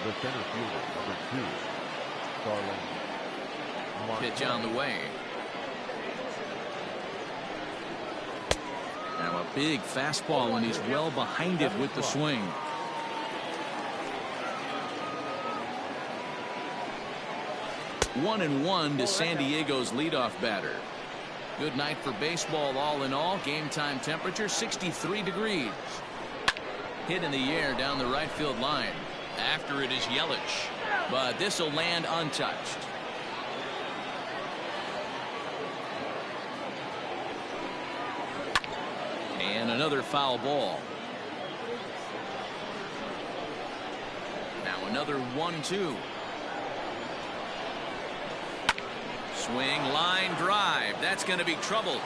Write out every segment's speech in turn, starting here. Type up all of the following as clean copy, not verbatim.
The center fielder, number 2, Starling Marte. Pitch on the way. Now a big fastball, and he's well behind it with the swing. One and one to San Diego's leadoff batter. Good night for baseball all in all. Game time temperature 63 degrees. Hit in the air down the right field line. After it is Yelich, but this will land untouched. And another foul ball. Now another 1-2. Swing, line drive. That's going to be trouble.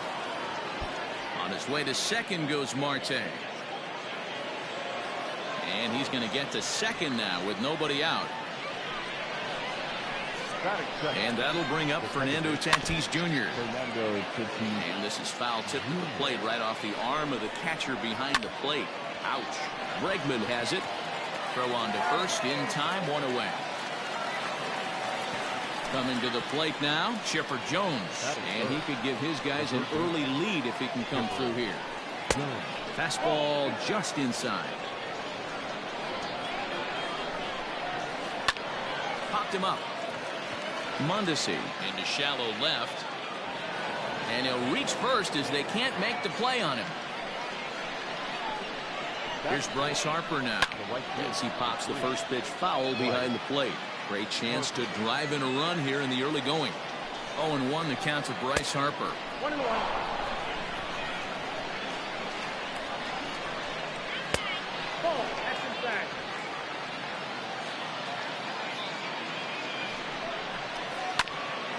On his way to second goes Marte. And he's going to get to second now with nobody out. And that'll bring up Fernando Tatis Jr. And this is foul tip to the plate right off the arm of the catcher behind the plate. Ouch. Bregman has it. Throw on to first in time, one away. Coming to the plate now, Chipper Jones. And he could give his guys an early lead if he can come through here. Fastball just inside. Popped him up. Mondesi into shallow left. And he'll reach first as they can't make the play on him. Here's Bryce Harper now. As he pops the first pitch foul behind the plate. Great chance to drive in a run here in the early going. 0-1 the count to Bryce Harper. 1-1. Ball, that's inside.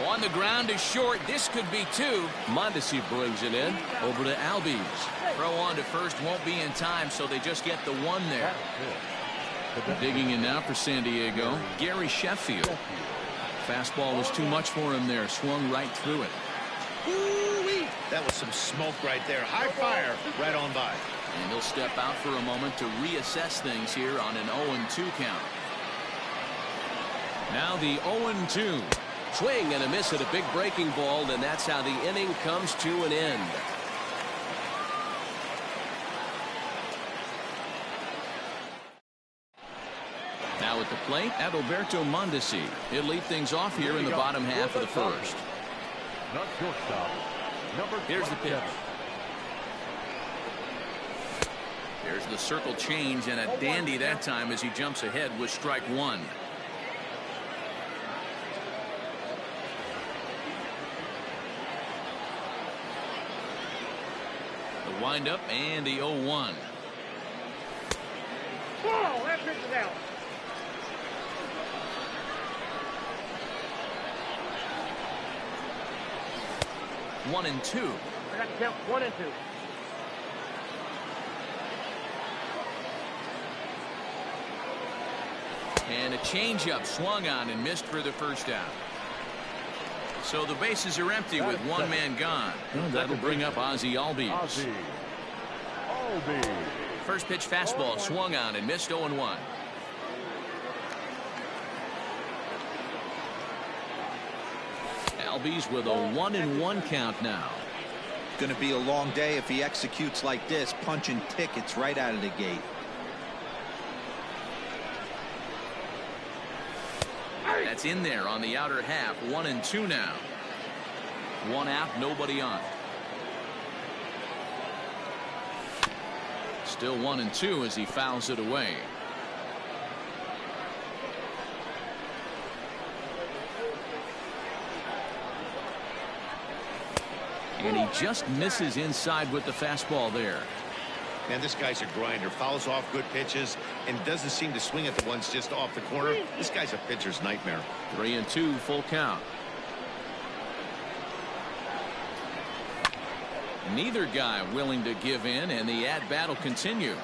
On the ground is short. This could be two. Mondesi brings it in. Over to Albies. Throw on to first won't be in time, so they just get the one there. Digging in now for San Diego, Gary Sheffield. Fastball was too much for him there. Swung right through it. Ooh-wee. That was some smoke right there. High fire right on by. And he'll step out for a moment to reassess things here on an 0-2 count. Now the 0-2. Swing and a miss at a big breaking ball, and that's how the inning comes to an end. Now at the plate, Adalberto Mondesi. He'll lead things off here in the bottom half of the first. Here's the pitch. There's the circle change, and a dandy that time as he jumps ahead with strike one. The windup and the 0-1. Ball, that pitch is out. One and two. I got to count 1 and 2. And a changeup swung on and missed for the first out. So the bases are empty with one man gone. That'll bring up Ozzie Albies. First pitch fastball swung on and missed 0-1. Albies with a 1-1 count now. Going to be a long day if he executes like this, punching tickets right out of the gate. That's in there on the outer half. 1-2 now. One out, nobody on. Still 1-2 as he fouls it away. And he just misses inside with the fastball there. Man, this guy's a grinder. Fouls off good pitches and doesn't seem to swing at the ones just off the corner. This guy's a pitcher's nightmare. 3-2 full count. Neither guy willing to give in, and the at-bat will continue.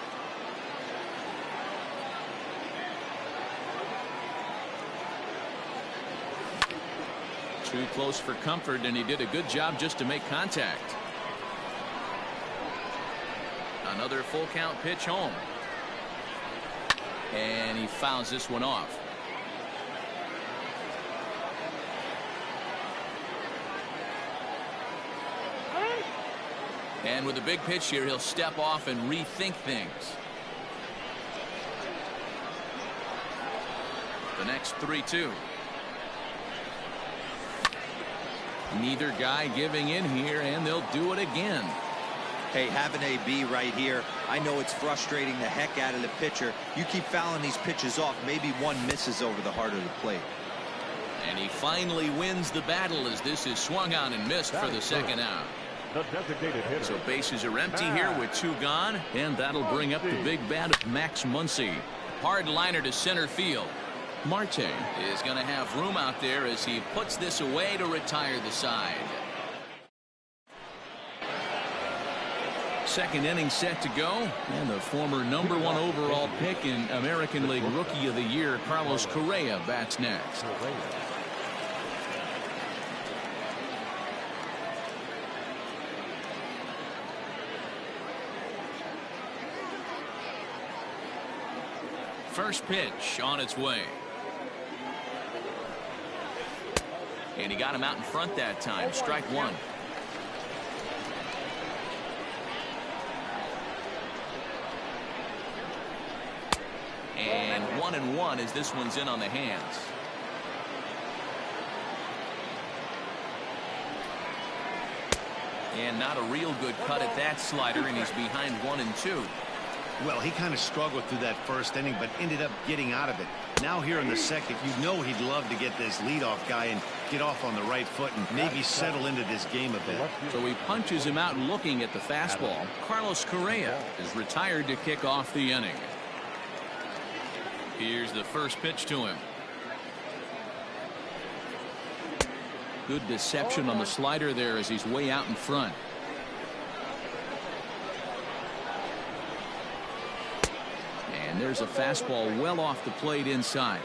Too close for comfort, and he did a good job just to make contact. Another full count pitch home. And he fouls this one off. And with a big pitch here, he'll step off and rethink things. The next 3-2. Neither guy giving in here, and they'll do it again. Hey, have an AB right here. I know it's frustrating the heck out of the pitcher. You keep fouling these pitches off, maybe one misses over the heart of the plate. And he finally wins the battle as this is swung on and missed for the second out. The designated hitter. So bases are empty here with 2 gone, and that'll bring up the big bat of Max Muncy. Hard liner to center field. Marte is going to have room out there as he puts this away to retire the side. Second inning set to go, and the former #1 overall pick in American League Rookie of the Year, Carlos Correa, bats next. First pitch on its way. And he got him out in front that time. Strike one. And 1-1 as this one's in on the hands. And not a real good cut at that slider, and he's behind 1-2. Well, he kind of struggled through that first inning, but ended up getting out of it. Now here in the second, you know he'd love to get this leadoff guy and get off on the right foot and maybe settle into this game a bit. So he punches him out looking at the fastball. Carlos Correa is retired to kick off the inning. Here's the first pitch to him. Good deception on the slider there as he's way out in front. And there's a fastball well off the plate inside.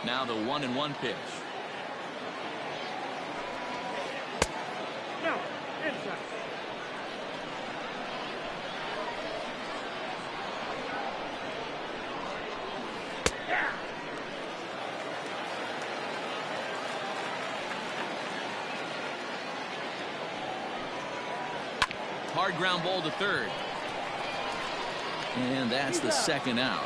Now the 1-1 pitch. No, inside. Yeah. Hard ground ball to third. And that's the second out.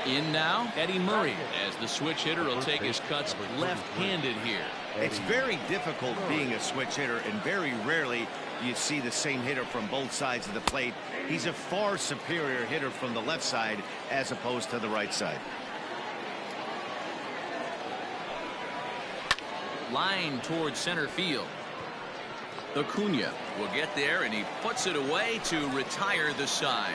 In now, Eddie Murray, as the switch hitter will take his cuts left-handed here. It's very difficult being a switch hitter, and very rarely you see the same hitter from both sides of the plate. He's a far superior hitter from the left side as opposed to the right side. Line towards center field. Acuna will get there, and he puts it away to retire the side.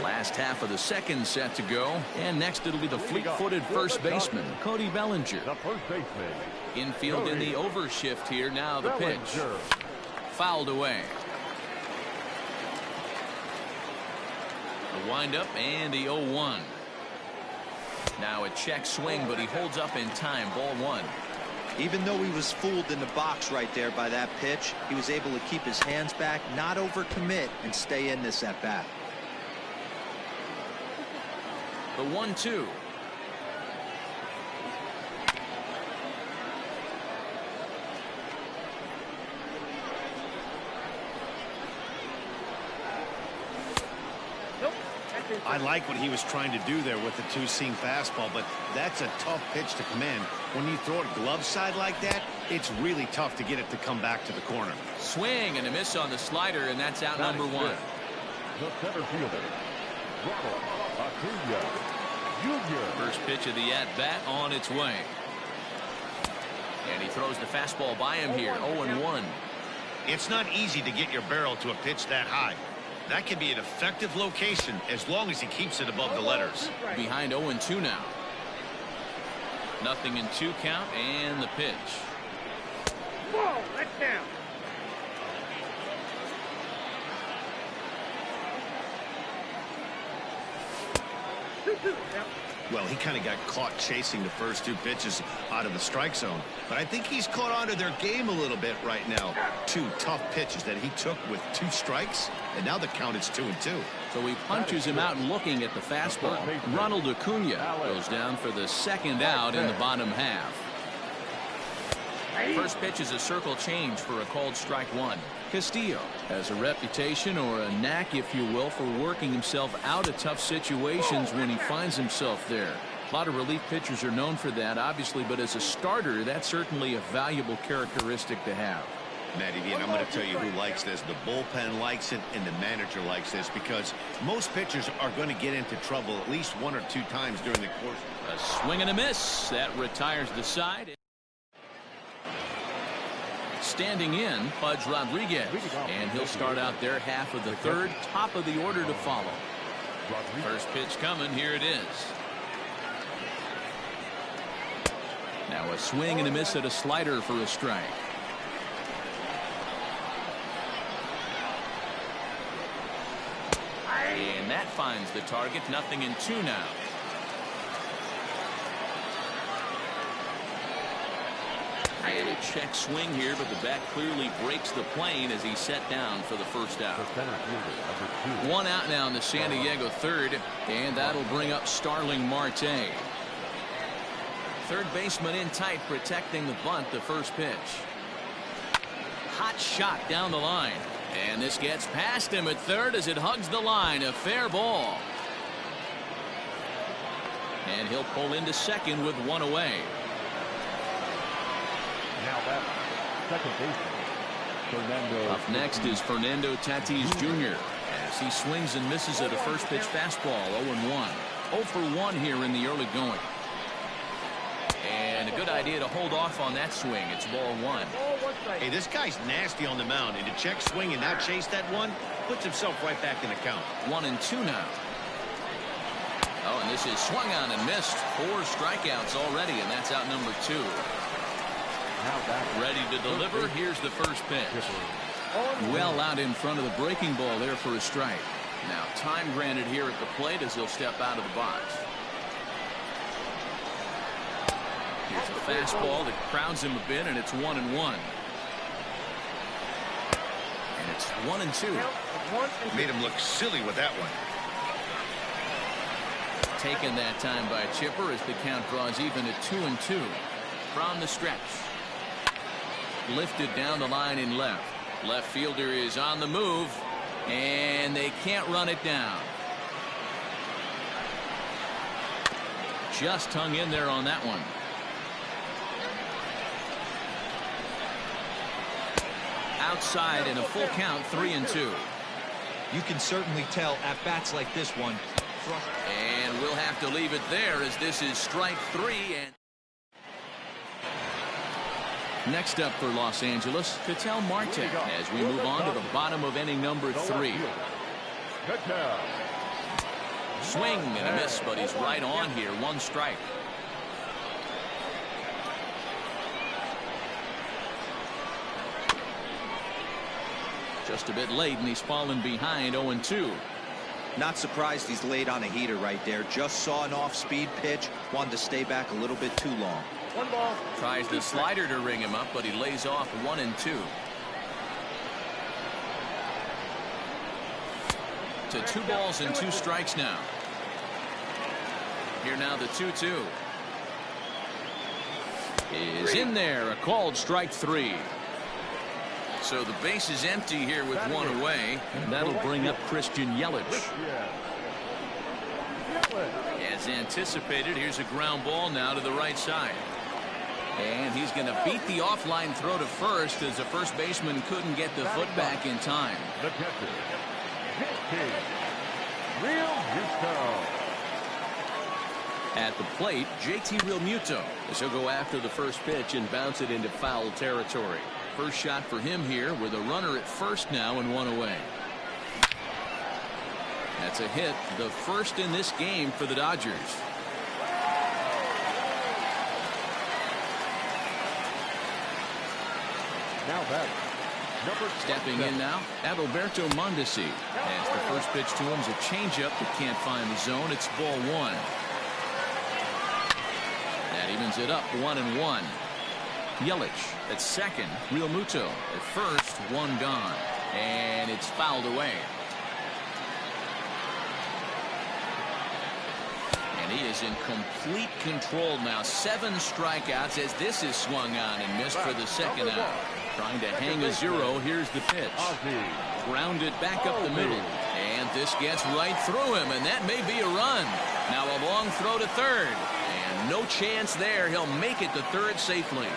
Last half of the second set to go, and next it'll be the fleet-footed first baseman, Cody Bellinger. The first baseman. Infield in the overshift here. Now the pitch. Fouled away. The windup and the 0-1. Now a check swing, but he holds up in time. Ball one. Even though he was fooled in the box right there by that pitch, he was able to keep his hands back, not overcommit, and stay in this at bat. The 1-2. I like what he was trying to do there with the two-seam fastball, but that's a tough pitch to command. When you throw it glove side like that, it's really tough to get it to come back to the corner. Swing and a miss on the slider, and that's out number one. The center fielder, Ronald Acuna Jr. First pitch of the at-bat on its way. And he throws the fastball by him here. 0-1. It's not easy to get your barrel to a pitch that high. That can be an effective location as long as he keeps it above the letters. Behind 0-2 now. Nothing in 2 count, and the pitch. Whoa, that's down. Yep. Well, he kind of got caught chasing the first two pitches out of the strike zone. But I think he's caught on to their game a little bit right now. Two tough pitches that he took with 2 strikes, and now the count is 2-2. So he punches him out looking at the fastball. Ronald Acuna goes down for the second out in the bottom half. First pitch is a circle change for a called strike 1. Castillo has a reputation, or a knack if you will, for working himself out of tough situations when he finds himself there. A lot of relief pitchers are known for that, obviously, but as a starter, that's certainly a valuable characteristic to have. Matty V, and I'm going to tell you who likes this. The bullpen likes it, and the manager likes this, because most pitchers are going to get into trouble at least 1 or 2 times during the course. A swing and a miss. That retires the side. Standing in, Pudge Rodriguez, and he'll start out their half of the third, top of the order to follow. First pitch coming. Here it is. Now a swing and a miss at a slider for a strike. And that finds the target. 0-2 now. And a check swing here, but the bat clearly breaks the plane as he's set down for the first out. One out now in the San Diego third, and that'll bring up Starling Marte. Third baseman in tight, protecting the bunt. The first pitch. Hot shot down the line, and this gets past him at third as it hugs the line. A fair ball, and he'll pull into second with 1 away. Now that second baseman, Fernando. Up next is Fernando Tatis Jr. as he swings and misses at a first pitch fastball. 0-1. 0 for 1 here in the early going. And a good idea to hold off on that swing. It's ball 1. Hey, this guy's nasty on the mound, and to check swing and not chase that one puts himself right back in the count. 1-2 now. Oh, and this is swung on and missed. 4 strikeouts already, and that's out number 2. Ready to deliver. Here's the first pitch. Well out in front of the breaking ball there for a strike. Now time granted here at the plate as he'll step out of the box. Here's a fastball that crowds him a bit, and it's 1-1. And it's 1-2. Made him look silly with that one. Taken that time by Chipper as the count draws even at 2-2. From the stretch. Lifted down the line in left. Left fielder is on the move, and they can't run it down. Just hung in there on that one. Outside in a full count. 3-2. You can certainly tell at bats like this one. And we'll have to leave it there as this is strike 3. And next up for Los Angeles, Ketel Marte as we move on to the bottom of inning number 3. Swing and a miss, but he's right on here. 1 strike. Just a bit late, and he's fallen behind. 0-2. Not surprised he's laid on a heater right there. Just saw an off-speed pitch. Wanted to stay back a little bit too long. 1 ball. Tries the slider to ring him up, but he lays off 1-2. To 2 balls and 2 strikes now. Here now the 2-2. Is in there. A called strike 3. So the base is empty here with 1 away, and that'll bring up Christian Yelich. As anticipated, here's a ground ball now to the right side. And he's going to beat the offline throw to first as the first baseman couldn't get the foot back in time. The catcher, Real Muto. At the plate, JT Realmuto as he'll go after the first pitch and bounce it into foul territory. First shot for him here with a runner at first now and 1 away. That's a hit, the first in this game for the Dodgers. Now that Stepping in now, Adalberto Mondesi. As the first pitch to him is a changeup that can't find the zone. It's ball 1. That evens it up 1-1. Yelich at second. Real Muto at first. One gone. And it's fouled away. And he is in complete control now. 7 strikeouts as this is swung on and missed for the second out. Trying to hang a 0. Here's the pitch. Grounded back up the middle. And this gets right through him, and that may be a run. Now a long throw to third. And no chance there. He'll make it to third safely.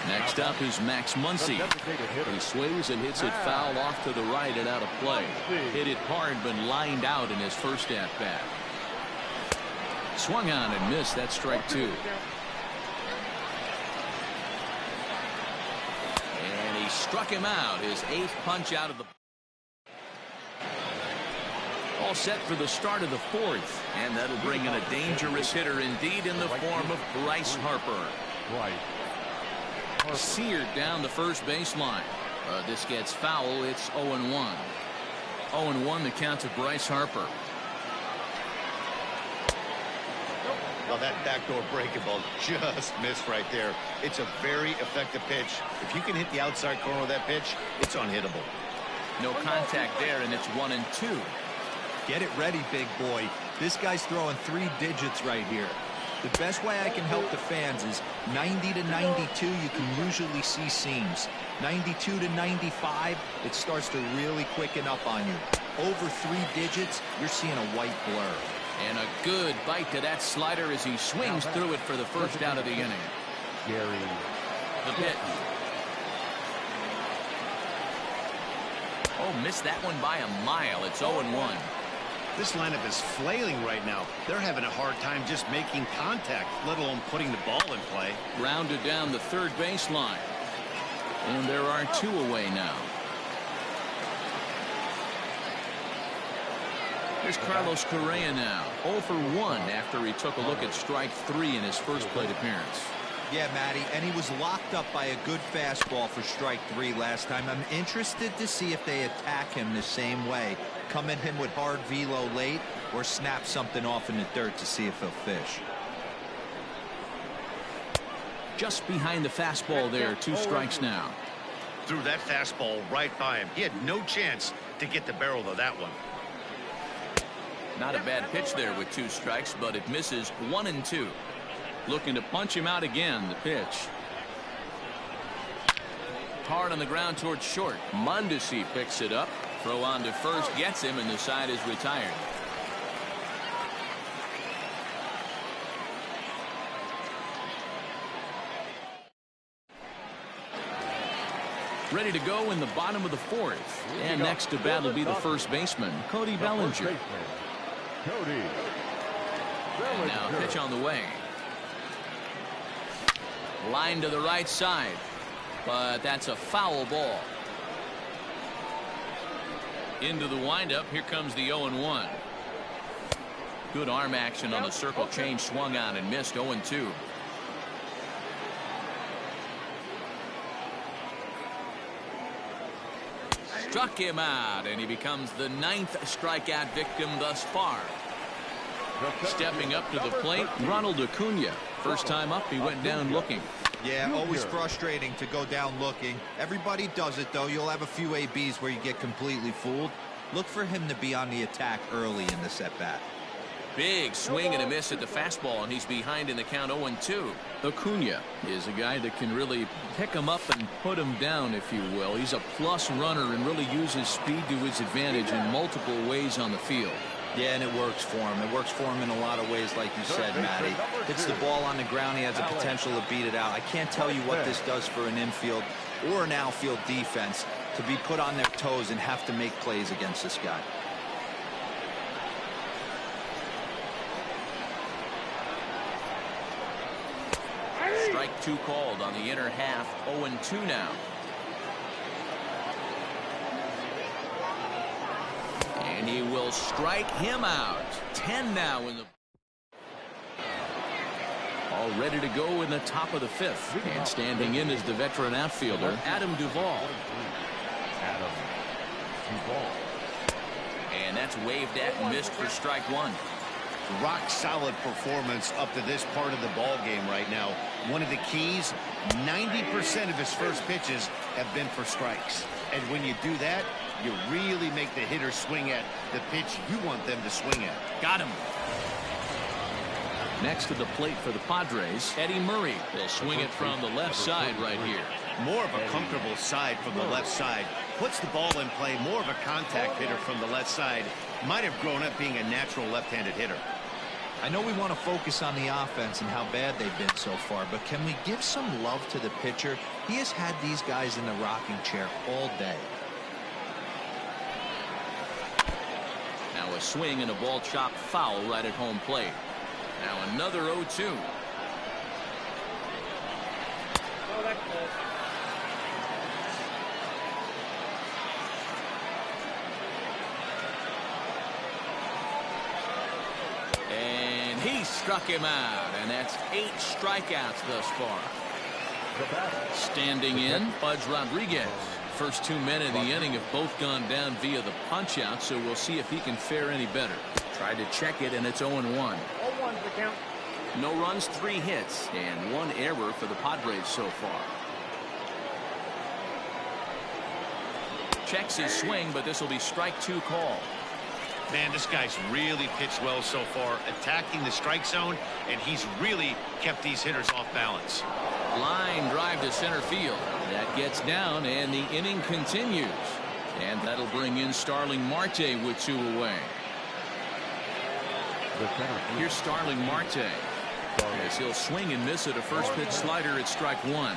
Next up is Max Muncy. He swings and hits it foul off to the right and out of play. Hit it hard, but lined out in his first at-bat. Swung on and missed. That's strike 2. And he struck him out. His 8th punch out of the... All set for the start of the 4th. And that'll bring in a dangerous hitter indeed in the form of Bryce Harper. Seared down the first baseline. This gets foul. It's 0-1. 0-1 the count to Bryce Harper. Well, that backdoor breaking ball just missed right there. It's a very effective pitch. If you can hit the outside corner of that pitch, it's unhittable. No contact there, and it's 1-2. Get it ready, big boy. This guy's throwing 3 digits right here. The best way I can help the fans is 90 to 92, you can usually see seams. 92 to 95, it starts to really quicken up on you. Over 3 digits, you're seeing a white blur. And a good bite to that slider as he swings through it for the first out of the inning. Gary. The pitch. Oh, missed that one by a mile. It's 0-1. This lineup is flailing right now. They're having a hard time just making contact, let alone putting the ball in play. Grounded down the third baseline. And there are 2 away now. Here's Carlos Correa now. 0 for 1 after he took a look at strike 3 in his first plate appearance. Yeah, Matty, and he was locked up by a good fastball for strike 3 last time. I'm interested to see if they attack him the same way. Come at him with hard velo late or snap something off in the dirt to see if he'll fish. Just behind the fastball there. 2 strikes now. Threw that fastball right by him. He had no chance to get the barrel of that one. Not a bad pitch there with 2 strikes, but it misses. 1-2. Looking to punch him out again. The pitch. Hard on the ground towards short. Mondesi picks it up. Throw on to first, gets him, and the side is retired. Ready to go in the bottom of the 4th. And next to bat will be the first baseman, Cody Bellinger. Cody. And now pitch on the way. Line to the right side. But that's a foul ball. Into the windup. Here comes the 0-1. Good arm action on the circle change. Swung on and missed. 0-2. Struck him out, and he becomes the 9th strikeout victim thus far. Stepping up to the plate, Ronald Acuna. First time up, he went down looking. Yeah, always frustrating to go down looking. Everybody does it, though. You'll have a few ABs where you get completely fooled. Look for him to be on the attack early in this at-bat. Big swing and a miss at the fastball, and he's behind in the count. 0-2. Acuna is a guy that can really pick him up and put him down, if you will. He's a plus runner and really uses speed to his advantage in multiple ways on the field. Yeah, and it works for him. It works for him in a lot of ways, like you said, Matty. Hits the ball on the ground. He has the potential to beat it out. I can't tell you what this does for an infield or an outfield defense to be put on their toes and have to make plays against this guy. Strike 2 called on the inner half. 0-2 now. And he will strike him out. 10 now in the... All ready to go in the top of the 5th. And standing in is the veteran outfielder, Adam Duvall. Adam Duvall. And that's waved at and missed for strike 1. rock-solid performance up to this part of the ball game right now. One of the keys, 90% of his first pitches have been for strikes. And when you do that, you really make the hitter swing at the pitch you want them to swing at. Got him. Next to the plate for the Padres, Eddie Murray will swing it from the left side right here. More of a comfortable side from the left side. Puts the ball in play. More of a contact hitter from the left side. Might have grown up being a natural left-handed hitter. I know we want to focus on the offense and how bad they've been so far, but can we give some love to the pitcher? He has had these guys in the rocking chair all day. Now a swing and a ball chopped foul right at home plate. Now another 0-2. Oh, that's close. And he struck him out, and that's 8 strikeouts thus far. Standing in, Pudge Rodriguez. First 2 men of the inning have both gone down via the punch-out, so we'll see if he can fare any better. Tried to check it, and it's 0-1. 0-1's the count. No runs, 3 hits, and 1 error for the Padres so far. Checks his swing, but this will be strike 2 call. Man, this guy's really pitched well so far, attacking the strike zone, and he's really kept these hitters off balance. Line drive to center field. That gets down, and the inning continues. And that'll bring in Starling Marte with 2 away. Here's Starling Marte. As he'll swing and miss at a first pitch slider at strike 1.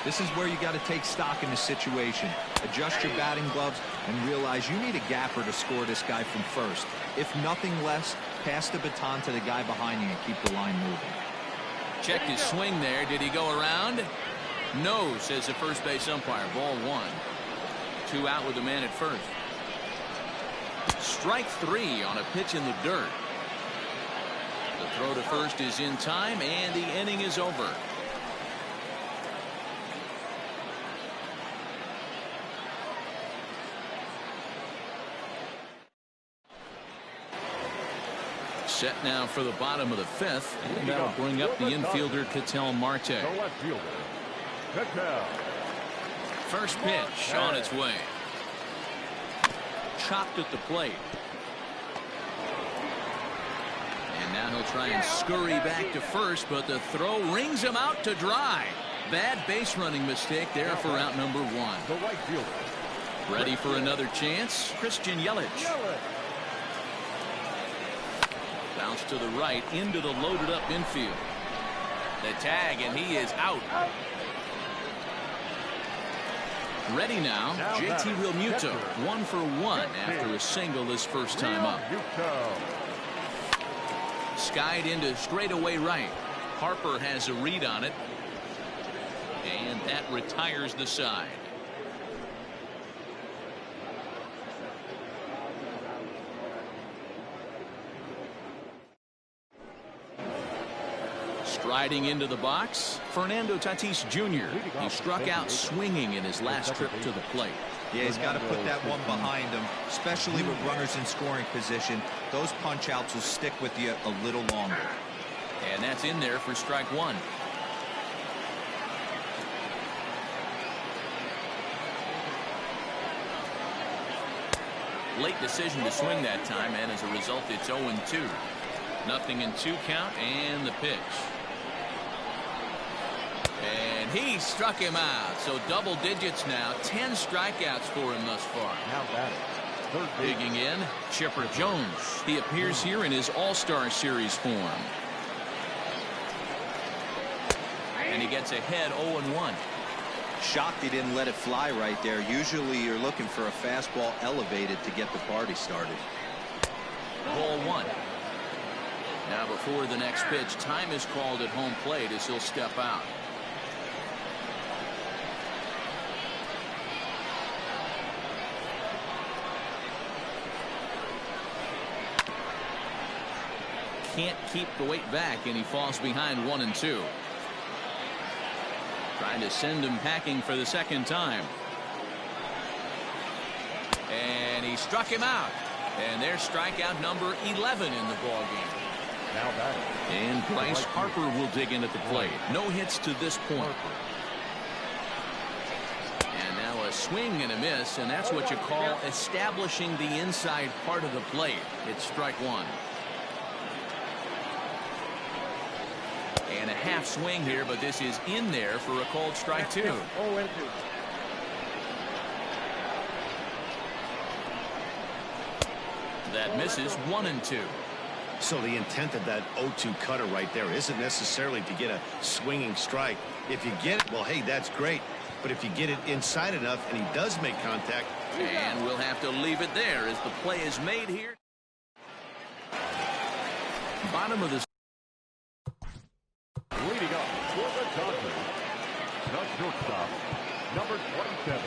This is where you got to take stock in the situation. Adjust your batting gloves and realize you need a gapper to score this guy from first. If nothing less, pass the baton to the guy behind you and keep the line moving. Checked his swing there. Did he go around? No, says the first base umpire. Ball 1. 2 out with the man at first. Strike 3 on a pitch in the dirt. The throw to first is in time, and the inning is over. Set now for the bottom of the 5th, and that'll bring up the infielder Ketel Marte. The left fielder, Ketel. First pitch on its way. Chopped at the plate. And now he'll try and scurry back to first, but the throw rings him out to dry. Bad base running mistake there for out number 1. The right fielder. Ready for another chance, Christian Yelich. Bounce to the right into the loaded up infield. The tag, and he is out. Ready now, JT Realmuto, 1 for 1 after a single his first time up. Skied into straightaway right. Harper has a read on it, and that retires the side. Striding into the box, Fernando Tatis Jr. He struck out swinging in his last trip to the plate. Yeah, he's got to put that one behind him, especially with runners in scoring position. Those punch outs will stick with you a little longer. And that's in there for strike 1. Late decision to swing that time, and as a result, it's 0-2. Nothing in 2 count, and the pitch. And he struck him out. So double digits now. 10 strikeouts for him thus far. Now batting. Digging in, Chipper Jones. He appears here in his All-Star Series form. And he gets ahead 0-1. Shocked he didn't let it fly right there. Usually you're looking for a fastball elevated to get the party started. Ball 1. Now before the next pitch, time is called at home plate as he'll step out. Can't keep the weight back, and he falls behind 1-2. Trying to send him packing for the second time. And he struck him out. And there's strikeout number 11 in the ballgame. Now batting. And Bryce Harper will dig in at the plate. No hits to this point. And now a swing and a miss, and that's what you call establishing the inside part of the plate. It's strike one. And a half swing here, but this is in there for a called strike two. 0-2. That misses 1-2. So the intent of that 0-2 cutter right there isn't necessarily to get a swinging strike. If you get it, well, hey, that's great. But if you get it inside enough and he does make contact. And we'll have to leave it there as the play is made here. Bottom of the Leading up for the Dodgers, the shortstop, number 27.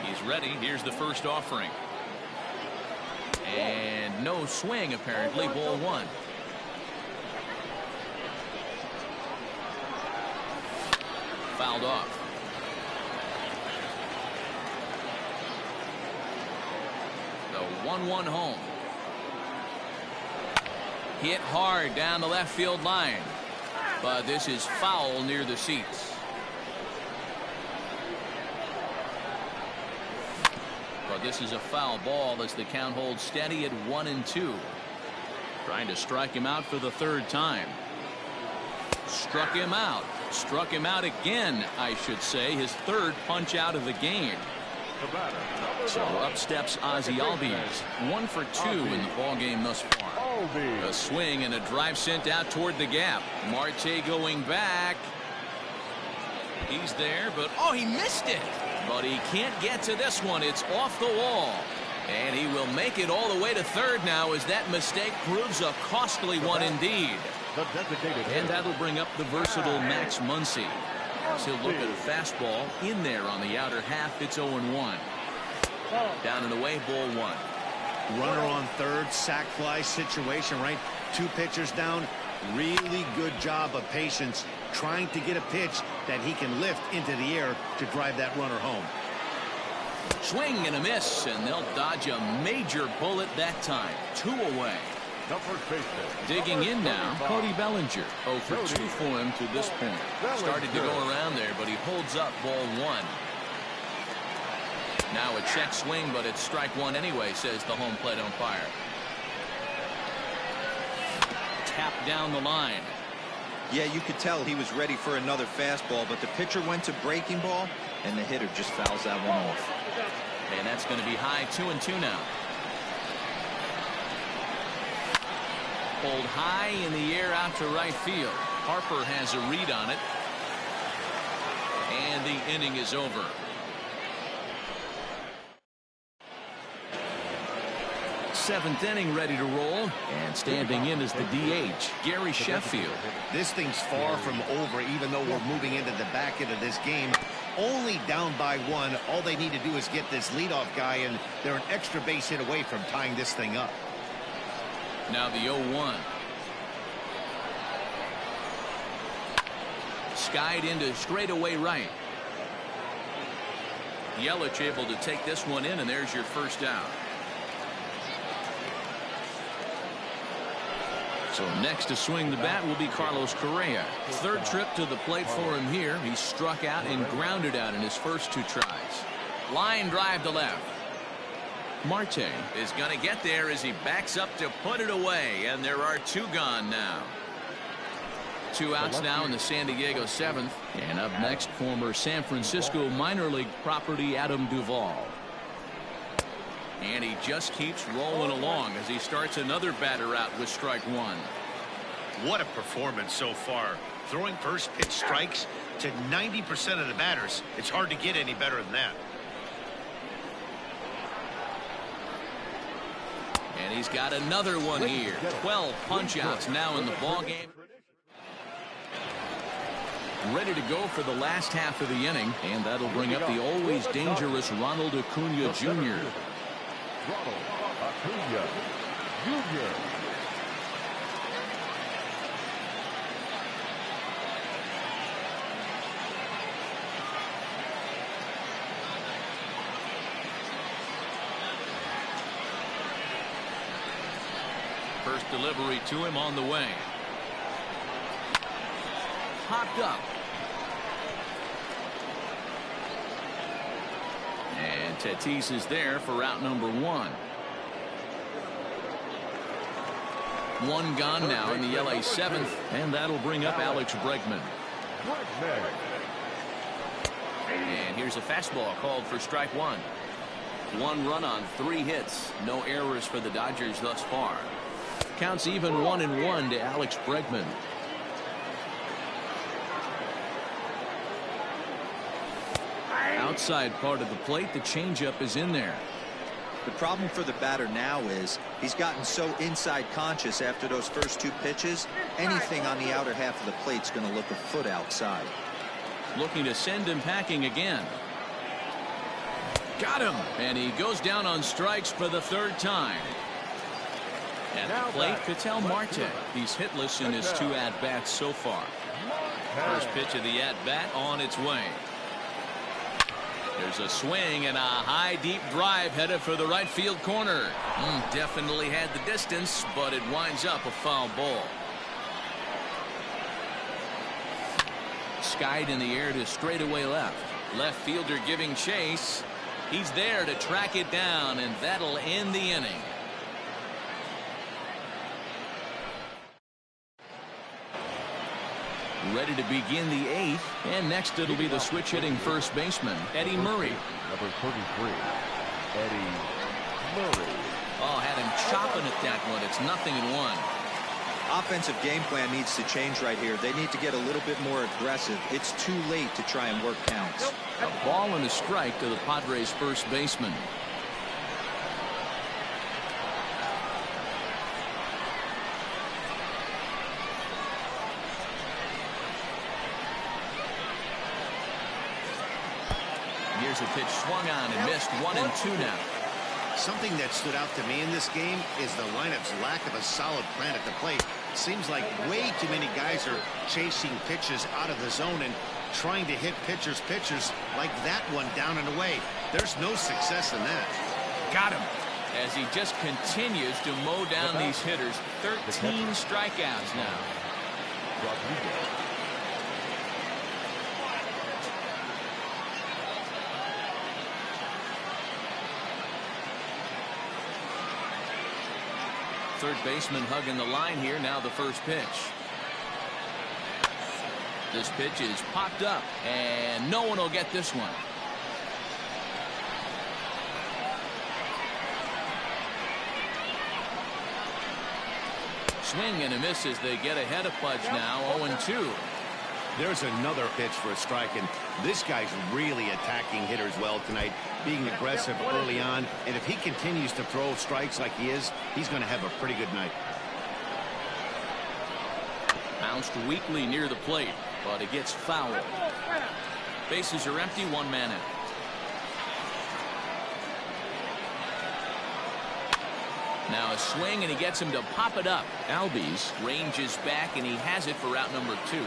He's ready. Here's the first offering. And no swing, apparently. Ball one. Fouled off. The 1-1 home. Hit hard down the left field line. But this is foul near the seats. But this is a foul ball as the count holds steady at 1-2. Trying to strike him out for the third time. Struck him out. Struck him out again, I should say. His third punch out of the game. So up steps Ozzie Albies. 1 for 2 in the ball game thus far. A swing and a drive sent out toward the gap. Marte going back. He's there, but oh, he missed it. But he can't get to this one. It's off the wall. And he will make it all the way to third now as that mistake proves a costly one indeed. And that'll bring up the versatile Max Muncy. He'll look at a fastball in there on the outer half. It's 0-1. Down and away, ball one. Runner on third, sac fly situation, right? 2 pitchers down. Really good job of patience trying to get a pitch that he can lift into the air to drive that runner home. Swing and a miss, and they'll dodge a major bullet that time. 2 away. Digging in now, Cody Bellinger. 0 for 2 for him to this point. Started to go around there, but he holds up ball one. Now a check swing, but it's strike one anyway, says the home plate umpire. Tap down the line. Yeah, you could tell he was ready for another fastball, but the pitcher went to breaking ball, and the hitter just fouls that one off. And that's going to be high. 2-2 now. Pulled high in the air out to right field. Harper has a read on it. And the inning is over. Seventh inning ready to roll. And standing in is the DH, Gary Sheffield. This thing's far from over, even though we're moving into the back end of this game. Only down by 1. All they need to do is get this leadoff guy, and they're an extra base hit away from tying this thing up. Now the 0-1. Skied into straightaway right. Yelich able to take this one in, and there's your first out. So next to swing the bat will be Carlos Correa. Third trip to the plate for him here. He struck out and grounded out in his first 2 tries. Line drive to left. Marte is going to get there as he backs up to put it away, and there are 2 gone now. 2 outs now in the San Diego 7th. And up next, former San Francisco minor league property Adam Duvall. And he just keeps rolling along as he starts another batter out with strike one. What a performance so far. Throwing first pitch strikes to 90% of the batters. It's hard to get any better than that. And he's got another one here. 12 punch-outs now in the ballgame. Ready to go for the last half of the inning. And that'll bring up the always dangerous Ronald Acuna Jr. Ronald Acuna Jr. First delivery to him on the way. Popped up. And Tatis is there for route number 1. One gone now in the LA 7th, and that'll bring up Alex Bregman. And here's a fastball called for strike 1. 1 run on 3 hits. No errors for the Dodgers thus far. Counts even 1-1 to Alex Bregman. Outside part of the plate, the changeup is in there. The problem for the batter now is he's gotten so inside conscious after those first 2 pitches. Anything on the outer half of the plate's going to look a foot outside. Looking to send him packing again. Got him. And he goes down on strikes for the 3rd time. At the plate, Ketel Marte. He's hitless in his 2 at-bats so far. First pitch of the at-bat on its way. There's a swing and a high deep drive headed for the right field corner. Definitely had the distance, but it winds up a foul ball. Skied in the air to straightaway left. Left fielder giving chase. He's there to track it down, and that'll end the inning. Ready to begin the 8th, and next it'll be the switch-hitting first baseman, Eddie Murray. Number 33, Eddie Murray. Oh, had him chopping at that one. It's 0-1. Offensive game plan needs to change right here. They need to get a little bit more aggressive. It's too late to try and work counts. A ball and a strike to the Padres first baseman. Here's a pitch swung on and missed. 1-2 now. Something that stood out to me in this game is the lineup's lack of a solid plan at the plate. Seems like way too many guys are chasing pitches out of the zone and trying to hit pitchers like that one down and away. There's no success in that. Got him. As he just continues to mow down these hitters. 13 strikeouts now. Third baseman hugging the line here. Now the first pitch. This pitch is popped up, and no one will get this one. Swing and a miss as they get ahead of Pudge now. 0-2. There's another pitch for a strike, and this guy's really attacking hitters well tonight, being aggressive early on, and if he continues to throw strikes like he is, he's going to have a pretty good night. Bounced weakly near the plate, but it gets fouled. Bases are empty, 1 man out. Now a swing, and he gets him to pop it up. Albies ranges back, and he has it for route number 2.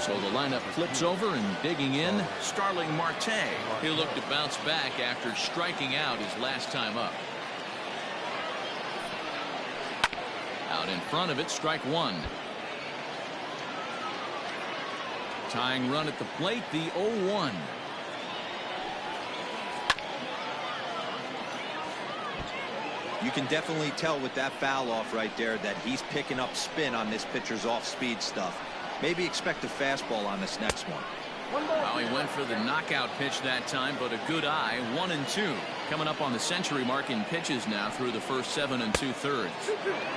So the lineup flips over, and digging in, Starling Marte. He'll look to bounce back after striking out his last time up. Out in front of it, strike 1. Tying run at the plate, the 0-1. You can definitely tell with that foul off right there that he's picking up spin on this pitcher's off-speed stuff. Maybe expect a fastball on this next one. Well, he went for the knockout pitch that time, but a good eye. 1-2. Coming up on the century mark in pitches now through the first 7 2/3.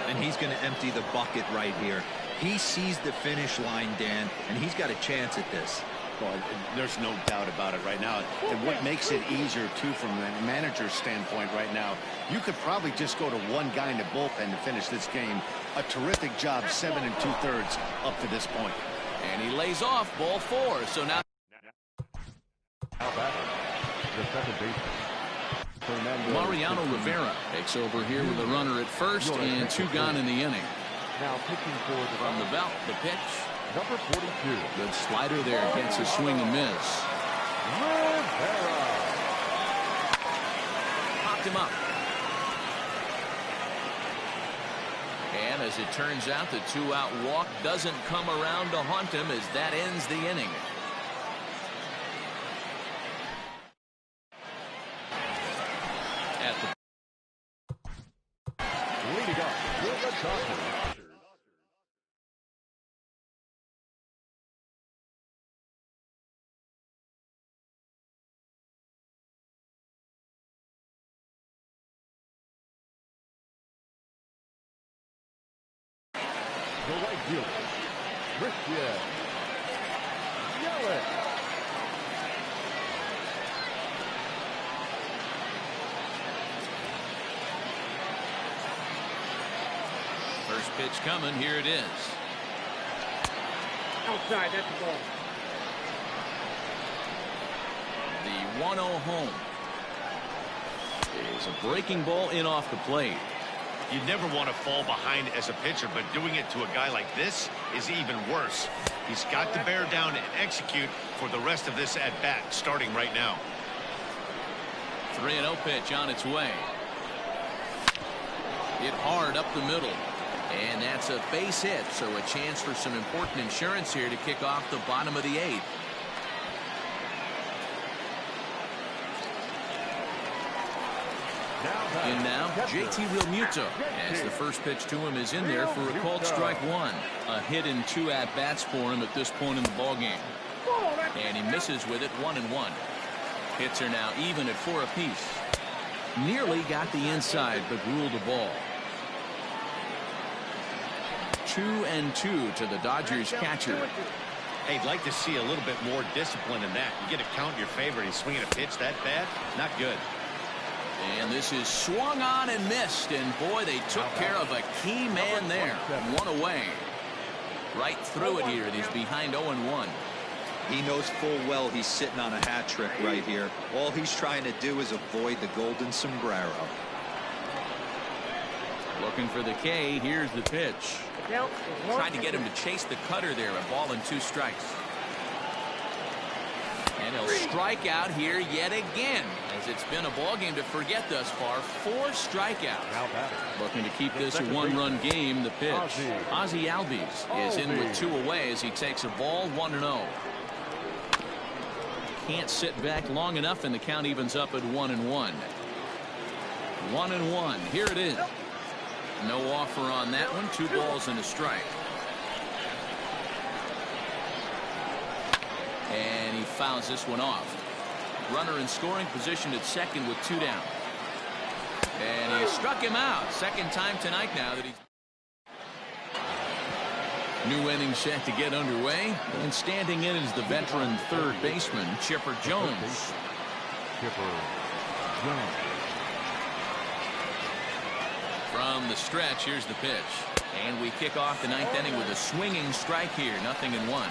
And he's going to empty the bucket right here. He sees the finish line, Dan, and he's got a chance at this. Well, there's no doubt about it right now. And what makes it easier, too, from a manager's standpoint right now, you could probably just go to one guy in the bullpen to finish this game. A terrific job, 7 2/3 up to this point. And he lays off ball 4. So now The second baseman, Mariano Rivera takes over here with a runner at first and 2 gone in the inning. now pitching for the From the belt, the pitch. number 42, Good slider there. Gets a swing and miss. Rivera. Popped him up. And as it turns out, the 2-out walk doesn't come around to haunt him as that ends the inning. Leading up for the Dodgers. The right fielder, Christian Yelich. First pitch coming. Here it is. Outside, that's the ball. The 1-0 home. It's a breaking ball in off the plate. You never want to fall behind as a pitcher, but doing it to a guy like this is even worse. He's got to bear down and execute for the rest of this at-bat, starting right now. 3-0 pitch on its way. Hit hard up the middle. And that's a base hit, so a chance for some important insurance here to kick off the bottom of the 8th. And now, JT Realmuto, as the first pitch to him is in there for a called strike 1. A hit in 2 at-bats for him at this point in the ballgame. And he misses with it, 1-1. Hits are now even at 4 apiece. Nearly got the inside, but ruled a ball. 2-2 to the Dodgers catcher. Hey, I'd like to see a little bit more discipline in that. You get a count in your favor and he's swinging a pitch that bad? Not good. And this is swung on and missed, and boy, they took care of a key man there. 1 away. Right through it here, and he's behind 0-1. He knows full well he's sitting on a hat trick right here. All he's trying to do is avoid the golden sombrero. Looking for the K. Here's the pitch. Tried to get him to chase the cutter there. A ball and 2 strikes. And he'll strike out here yet again, as it's been a ball game to forget thus far. 4 strikeouts. Looking to keep this a 1-run game. The pitch. Ozzie Albies is in with 2 away as he takes a ball, 1-0. Can't sit back long enough, and the count evens up at 1-1. 1-1. Here it is. No offer on that one. 2 balls and a strike. And he fouls this one off. Runner in scoring position at second with 2 down. And he struck him out. Second time tonight now that he's... New inning set to get underway. And standing in is the veteran third baseman, Chipper Jones. Chipper Jones. From the stretch, here's the pitch. And we kick off the 9th inning with a swinging strike here. 0-1.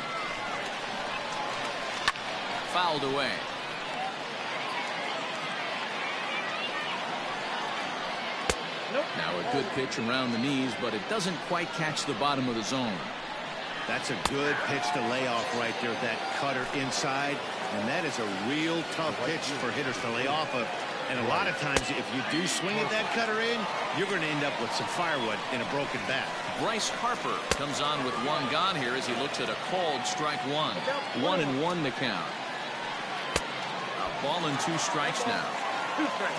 Fouled away. Now a good pitch around the knees, but it doesn't quite catch the bottom of the zone. That's a good pitch to lay off right there, that cutter inside. And that is a real tough pitch for hitters to lay off of. And a lot of times, if you do swing at that cutter in, you're going to end up with some firewood in a broken bat. Bryce Harper comes on with 1 gone here as he looks at a called strike 1. 1-1 to count. A ball and 2 strikes now.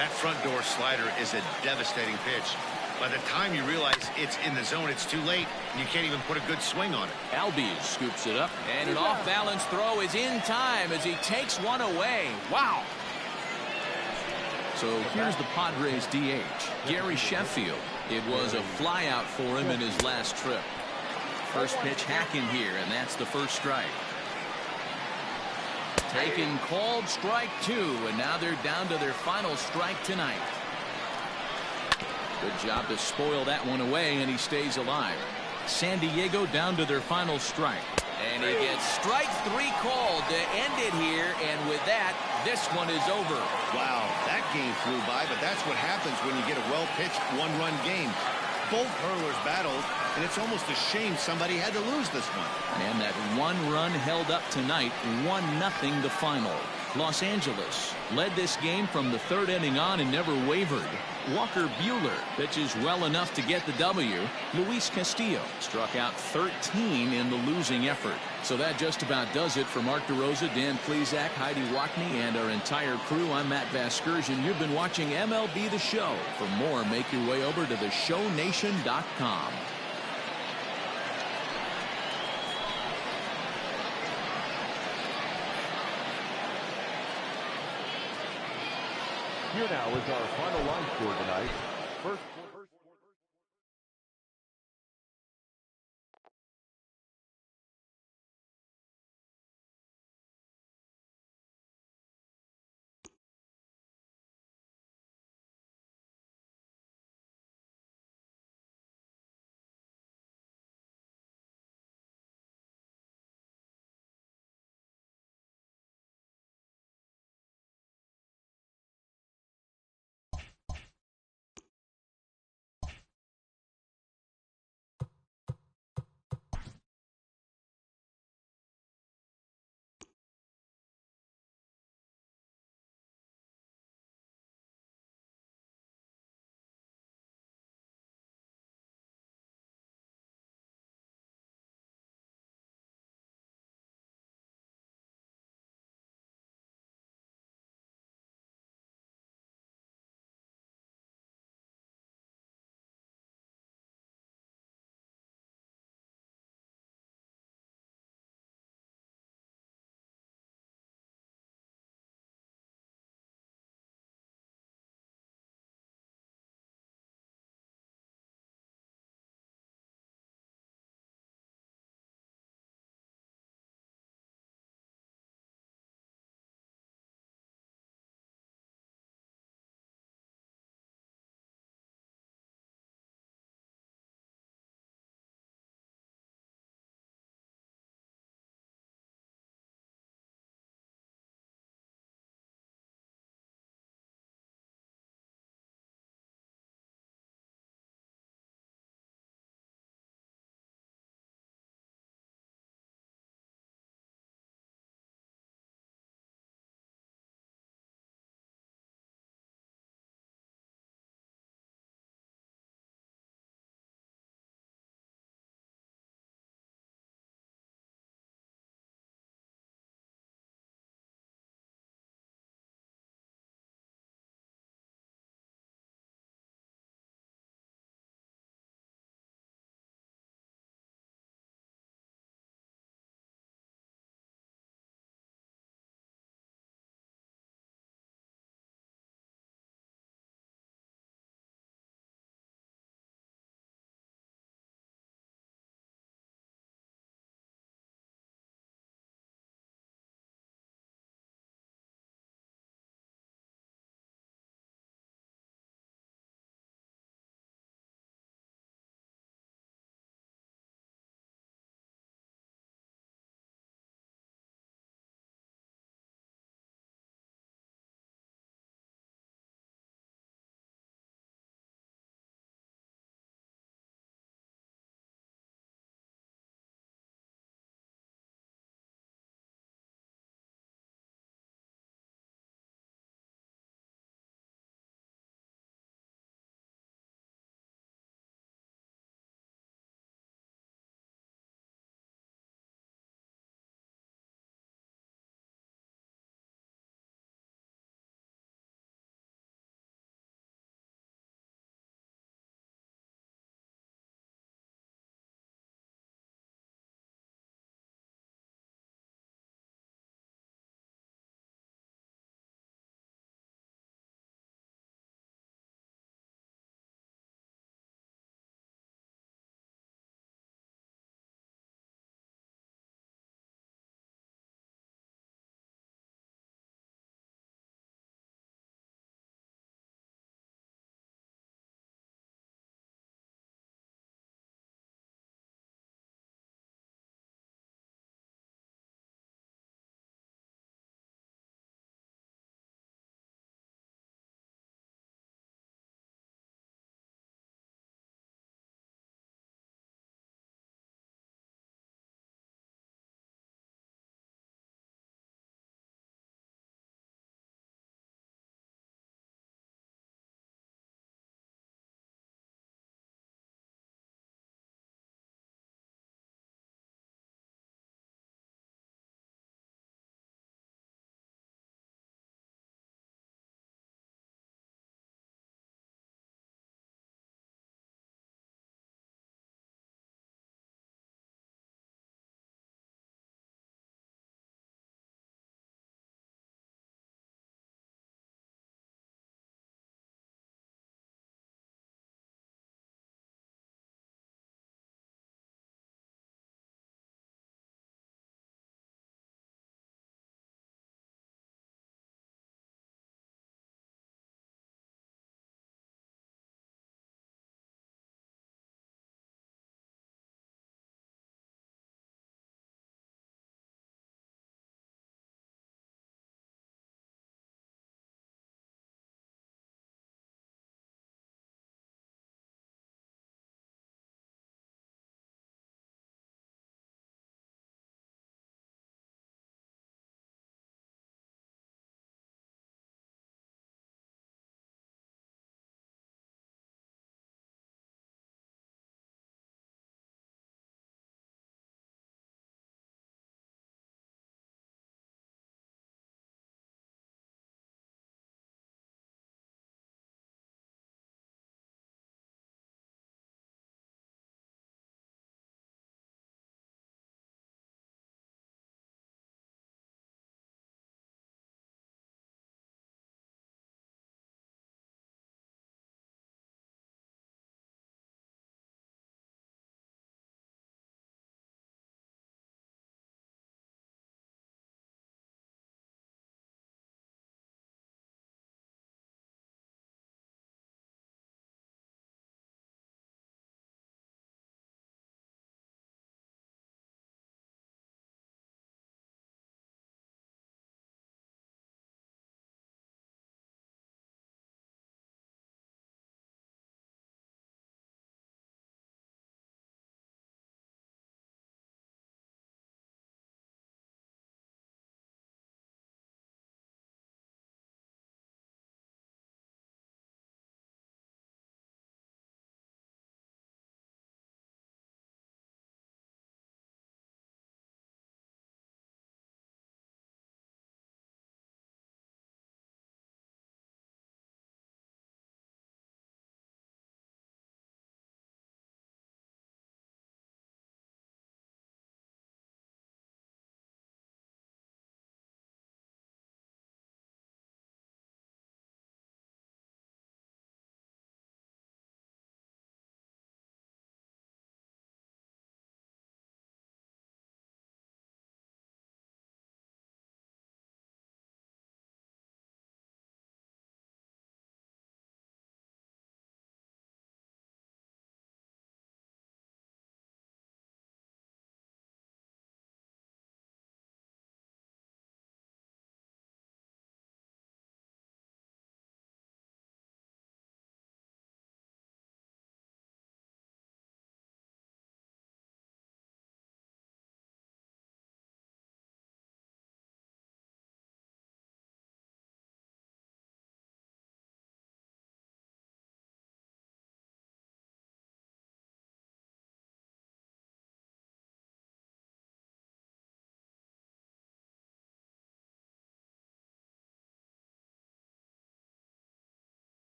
That front door slider is a devastating pitch. By the time you realize it's in the zone, it's too late, and you can't even put a good swing on it. Albies scoops it up, and an off-balance throw is in time as he takes one away. Wow. So here's the Padres DH, Gary Sheffield. It was a flyout for him in his last trip. First pitch hacking here, and that's the first strike. Taken called strike 2, and now they're down to their final strike tonight. Good job to spoil that one away, and he stays alive. San Diego down to their final strike. And he gets strike 3 called to end it here, and with that, this one is over. Wow, that game flew by, but that's what happens when you get a well-pitched 1-run game. Both hurlers battled, and it's almost a shame somebody had to lose this one. And that 1 run held up tonight, 1-0 the final. Los Angeles led this game from the third inning on and never wavered. Walker Buehler pitches well enough to get the W. Luis Castillo struck out 13 in the losing effort. So that just about does it for Mark DeRosa, Dan Plesac, Heidi Watney, and our entire crew. I'm Matt Vasgersian. You've been watching MLB The Show. For more, make your way over to theshownation.com. Here now is our final line score tonight. First